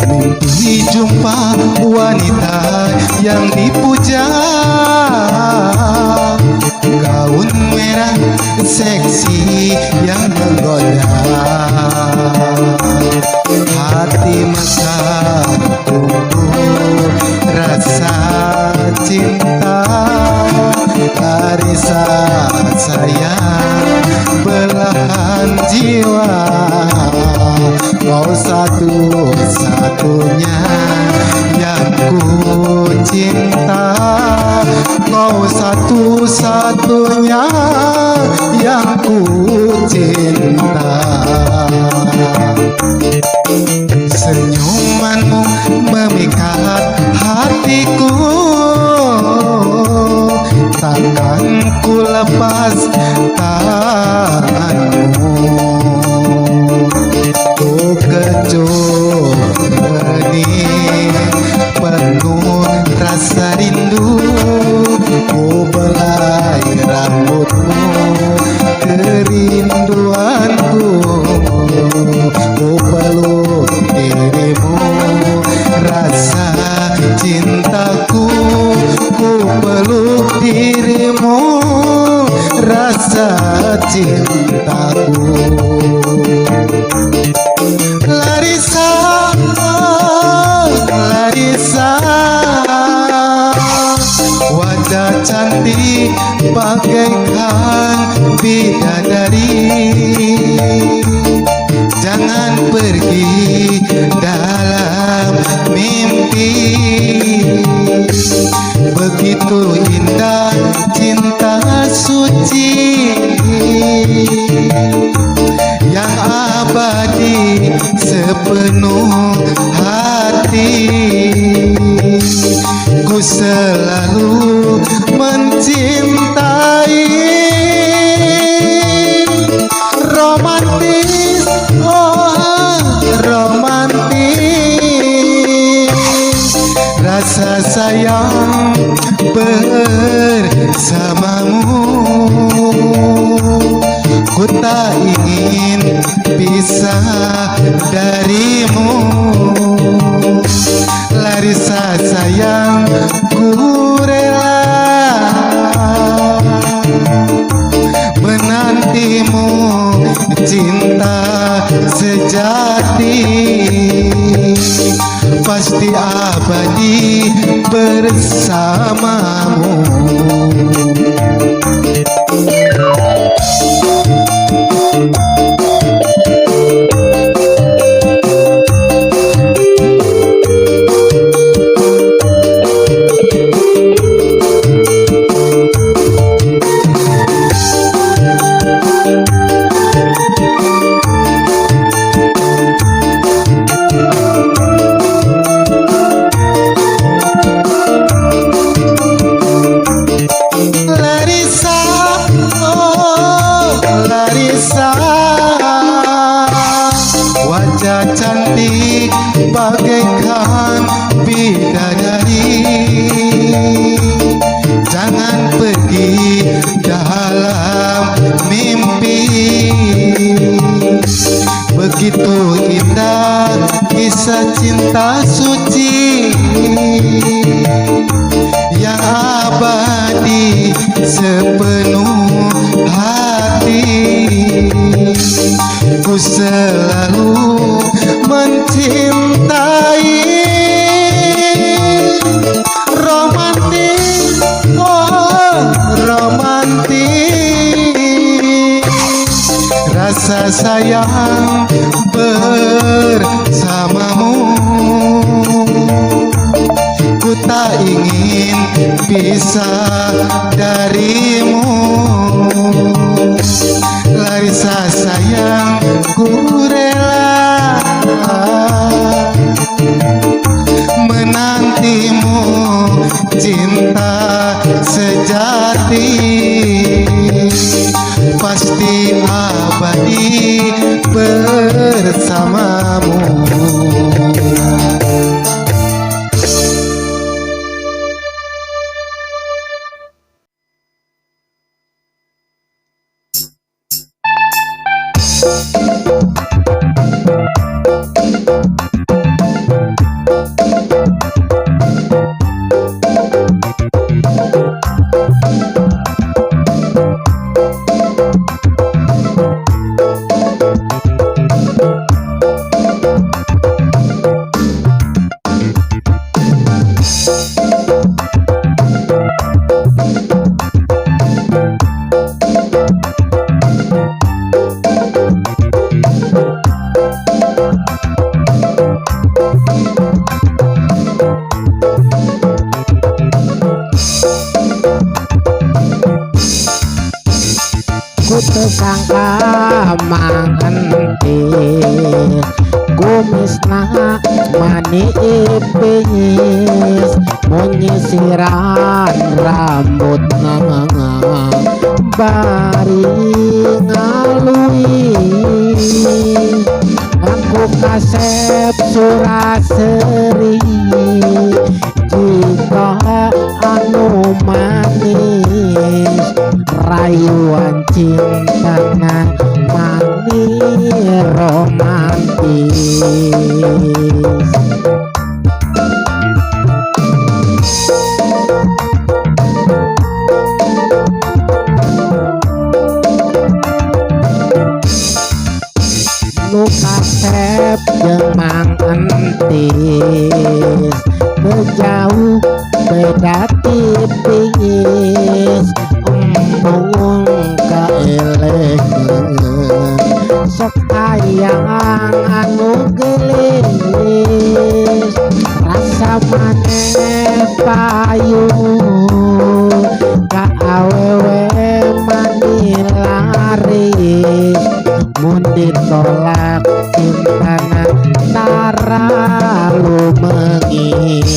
Mimpi jumpa wanita yang dipuja, gaun merah seksi yang menggoda, hati masa tumbuh rasa cinta, karisa sayang belahan jiwa. Kau satu-satunya yang ku cinta, kau satu-satunya yang ku cinta. Senyumanmu memikat hatiku, takkan ku lepas tanganmu. Ku kecup benih penuh rasa rindu, ku belai rambutmu kerinduanku, ku peluk dirimu rasa cintaku, ku peluk dirimu rasa cintaku. Larissa, Larissa, wajah cantik bagaikan bidadari. Jangan pergi dalam mimpi, begitu indah cinta suci yang abadi sepenuh hati. Ku selalu mencintai. Romantis, oh romantis, rasa sayang bersamamu. Ku tak ingin pisah darimu. Larissa sayang, ku rela menantimu, cinta sejati pasti abadi bersamamu. Wajah cantik bagaikan bidadari. Jangan pergi dalam mimpi, begitu indah kisah cinta suci yang abadi sepenuh hati. Ku selalu mencintai. Romantis, oh romantis, rasa sayang bersamamu. ingin pisah darimu. Larissa sayang, ku rela menantimu, cinta sejati pasti abadi bersamamu. Sangka mangentis kumisna mani ipis menyisiran rambut bari ngalui aku kasep suraseri jika anu manis rayuan cintana manis romantis. Nu kasep jeung mang entis bejauh beda tipis embung kaelekeun sok hayang anu gelis rasa maneh payu ka awewe mani laris mun ditolak cintana tara lumengis.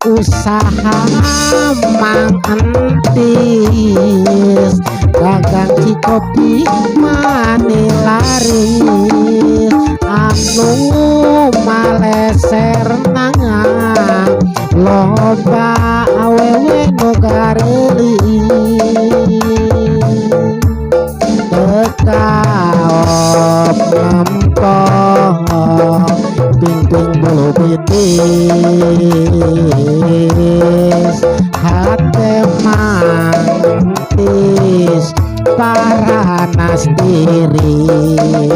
Usaha mang entis dagang cikopi mani laris anu maleser nangan loba awewe nu garelis tekaop nempong ping-ping bulu pitis hate mantis paranas tiris.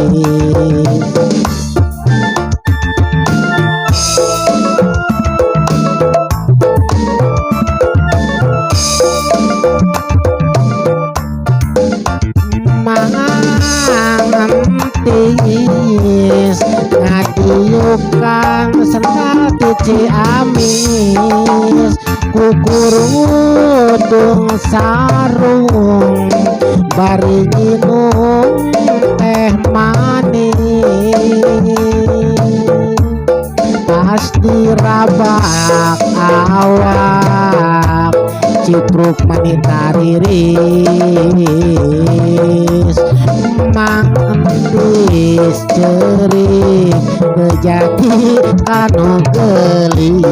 Mantis ngadiukan sendal tici amis kukurudung sarung bari nginum teh manis pas dirabak awak cipruk manita riris mang entis cerik bejadi anu gelis.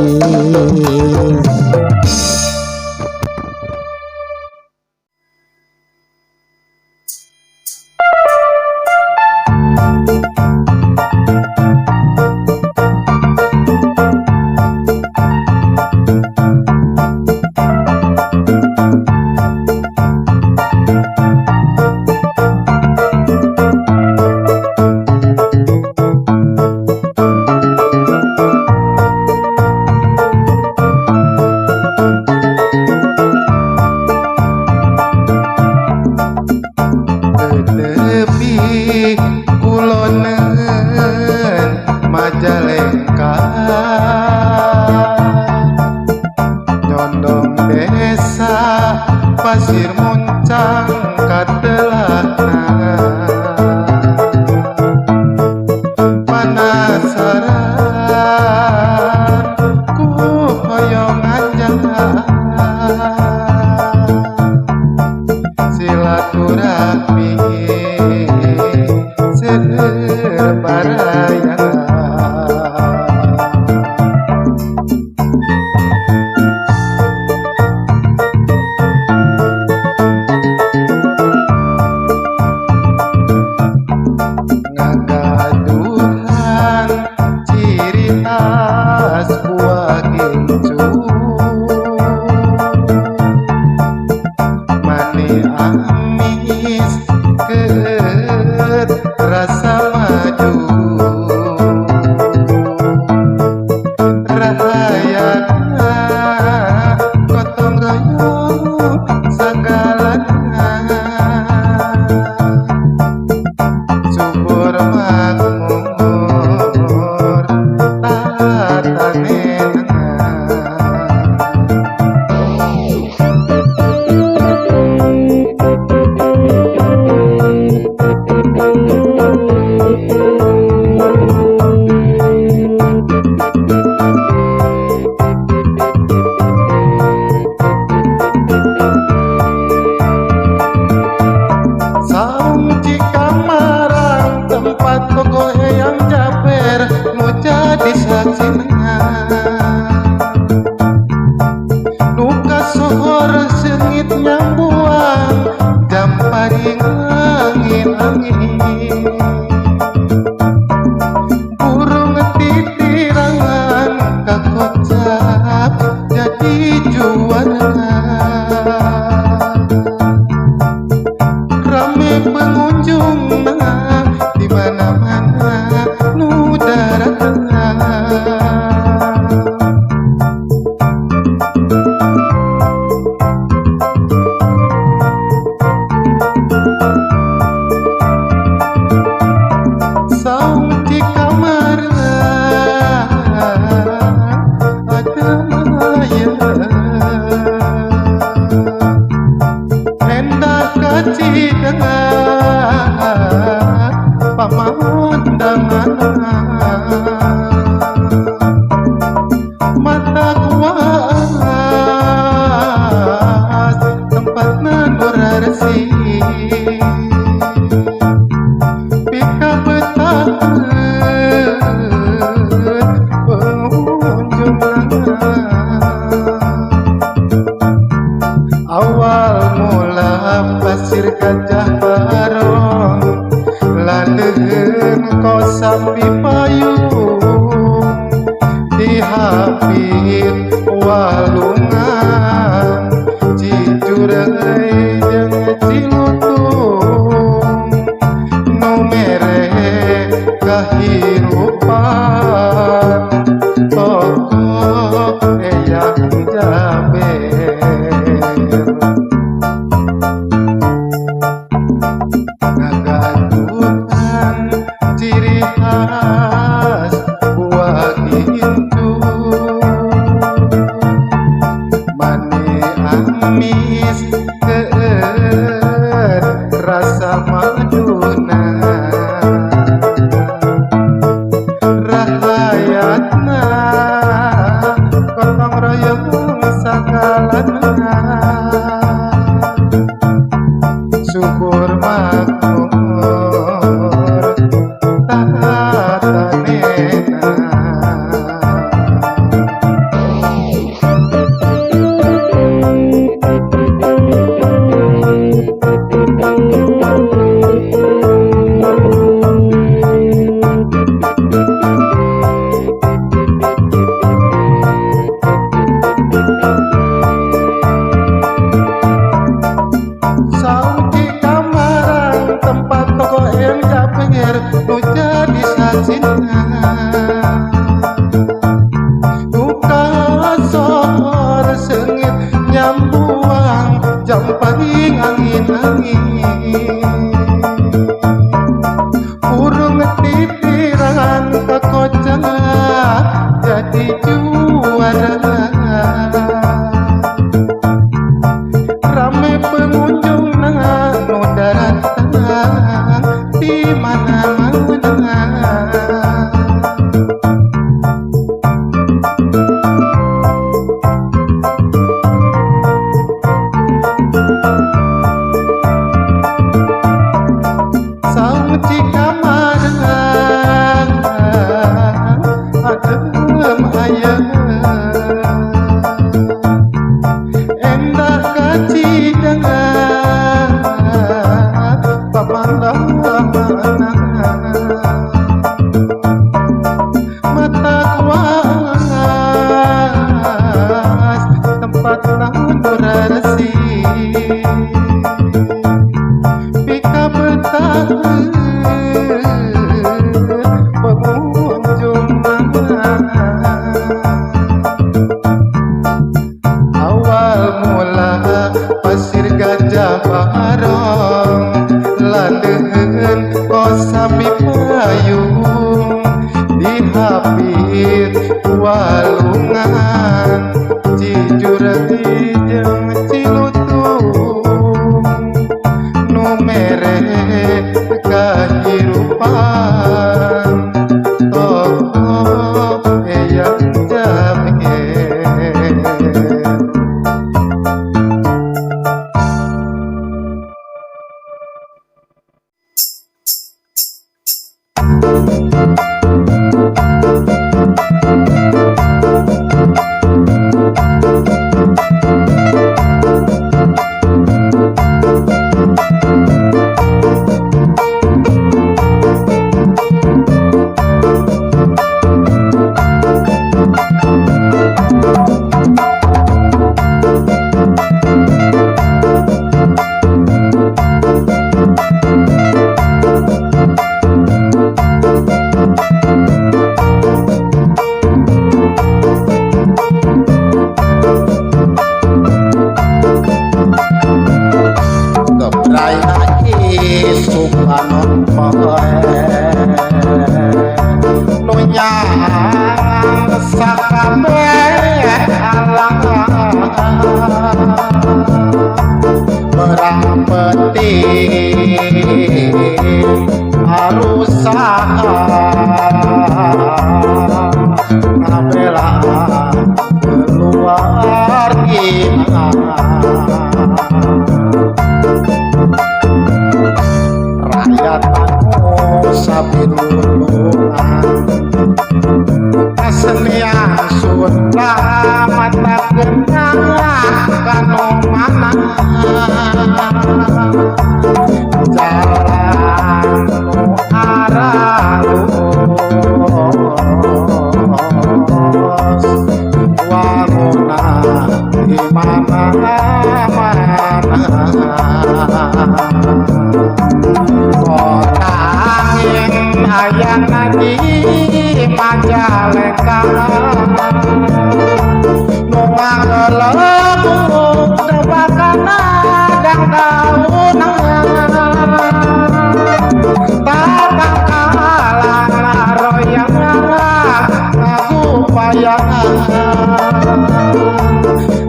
pasir muncang katelana penasaran ku hoyong anjang silaturahmi serbaraya ngagaduhan ciri khas buah gincu mani amis ket rasa maju rahayana gotong royong sagalana subur makmur tatanena saung jika marang tempat toko yang jaber nu jadi saksinya nuka sohor sengit nyambuang jam paring angin-angin burung titirangan kakocap jadi juara rame pengunjung di mana-mana nu datang saung di kamar ada maya endah kaci dengan pamandangan mata kuas tempat nanurarsi pika betaket pengunjung awal mula pasir gajah barong landeun kosambi payung dihapit walungan cijurai jeung cilutung nu mere kahirupan tokoh eyang jaber ngagaduhan ciri khas buah gincu mani amis ket rasa maduna rahayatna gotong royong sagalana subur makmur tatanena saung di kamarang tempat toko yang jaber nu jadi saksinya buka sohor sengit nyambuang jam paling angin-angin burung titirangan kakocang jadi juara rame cidangan pemandangan mata kuas tempat durasi pika bertahan pengunjung awal mula pasir gajah barong landeun kosapi payung dihapit walungan Cijurati jeung Cilutung nu mere kahirupan tokoh eyang jamet.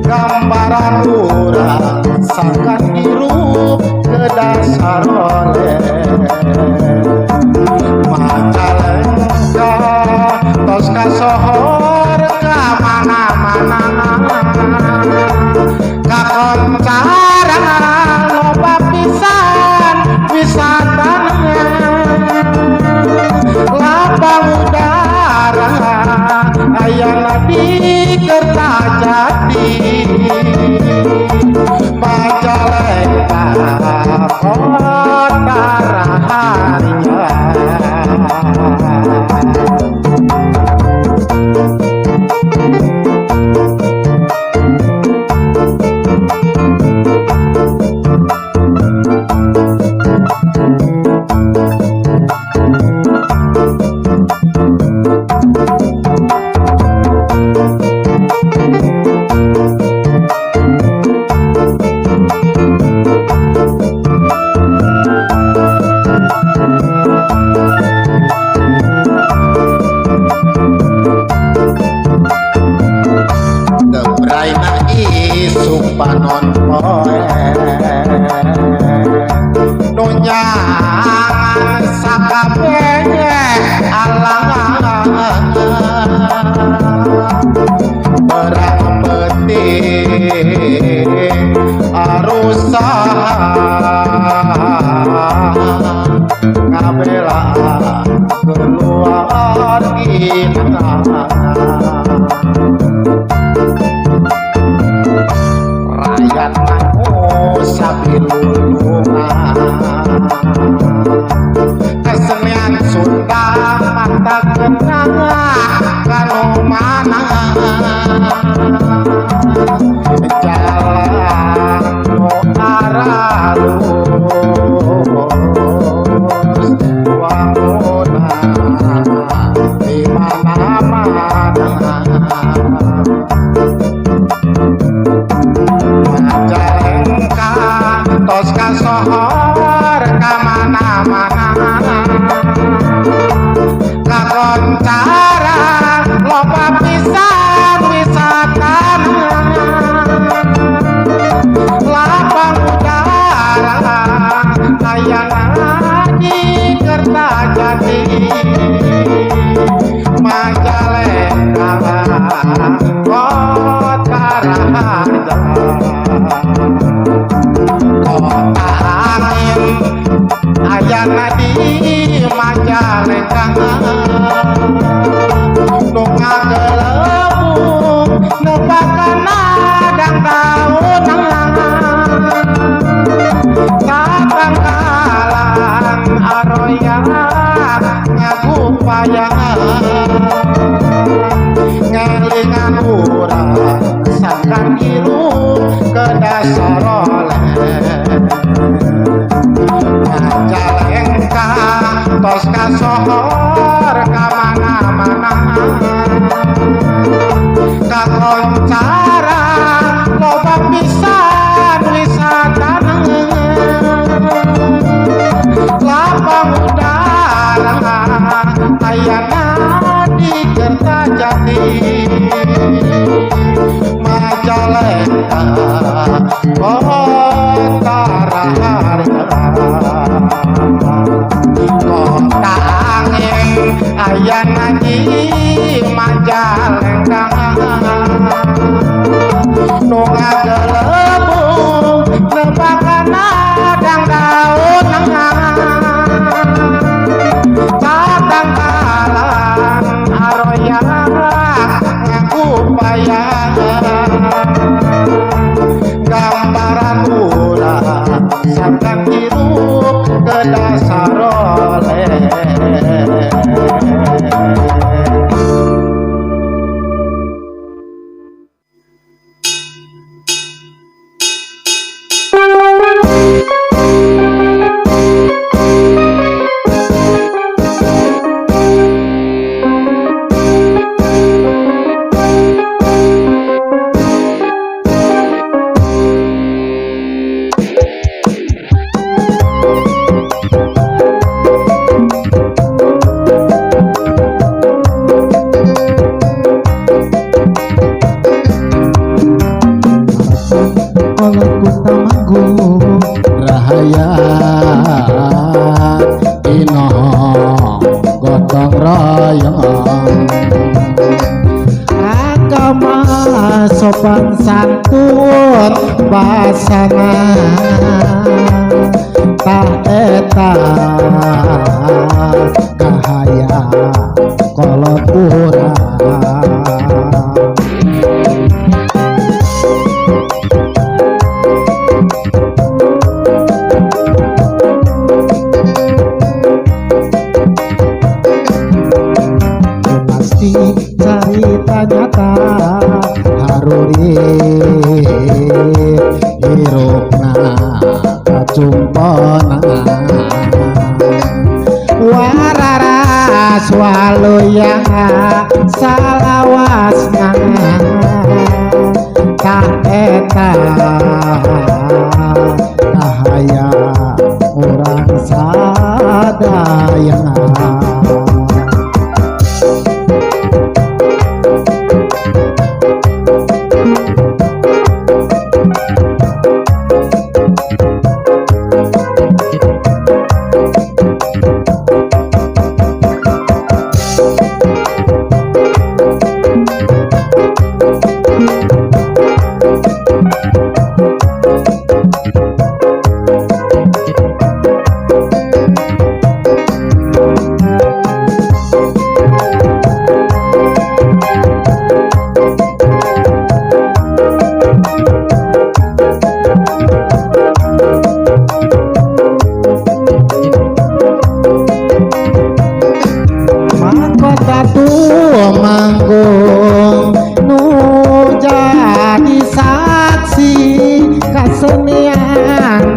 Gambaran urang sangat hirup ke dasar oleh Majalengka tos kasohor ka mana-mana kakoncara loba pisan wisatanya lapang udara ayana di Kertajati Majalengka kota rahasia. Panon poe nunya sakabehnya alang perang penting arusaha ngabela keluar kita rakyat sapilulungan kesenian Sunda mata kenang kanu mana jalan nu aralus wangunan di mana-mana Majalengka tos kasohor ka mana-mana kakoncara loba pisan wisatana lapang udara ayana di Kertajati Majalengka kota raja kota angin ayana di Majalengka nu ngagelembung nepakana dang daun tatangkalan aroya ngagupayangan ngelingan urang sangkan ilu ke dasar oleh Majalengka tos kasohor ka mana-mana kakoncara loba pisan wisatana lapang udara ayana di Kertajati Majalengka kota raharja kota angin ayana di Majalengka nu ngagelembung nepakana dang daun tatangkalan aroya ngagupayangan gambaran urang sangkan hirup ke dasar oleh rahaya ino gotong royong agama sopan santun basana tak eta kahaya kolot urang carita nyata haruri hirupna kacumpona wararas waluya salawasna tak eta kahaya urang sadayana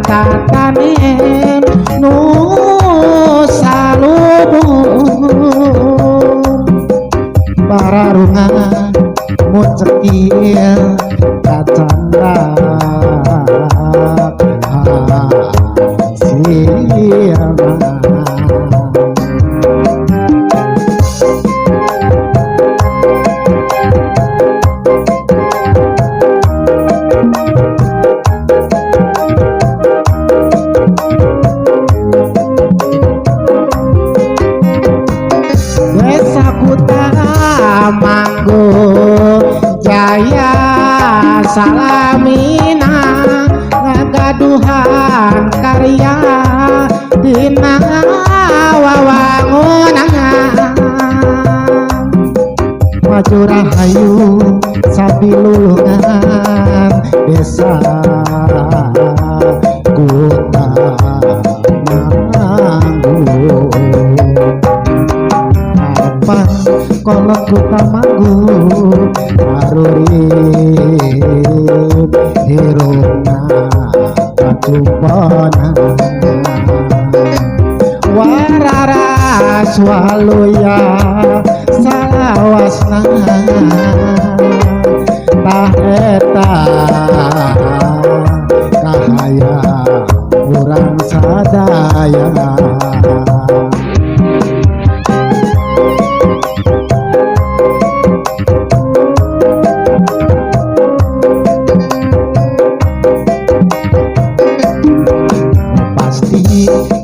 tatanen nu salubur bararungan mucekil kacanda Desa Kuta Manggo Jaya Salamina ngagaduhan karya dina wawangunan maju rahayu sabilulungan desa Kuta Manggo kolot Kuta Manggo arurip hirupna kacumponan wararas waluya salawasna tah eta kahaya urang sadaya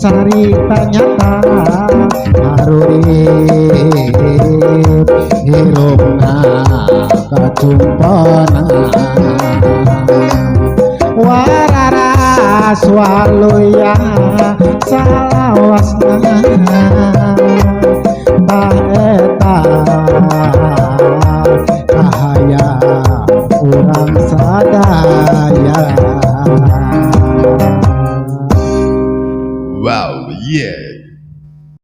carita nyata harurip hirupna kacumponan wararas waluya salawasna tah eta kahaya urang sadaya. Wow, yeah.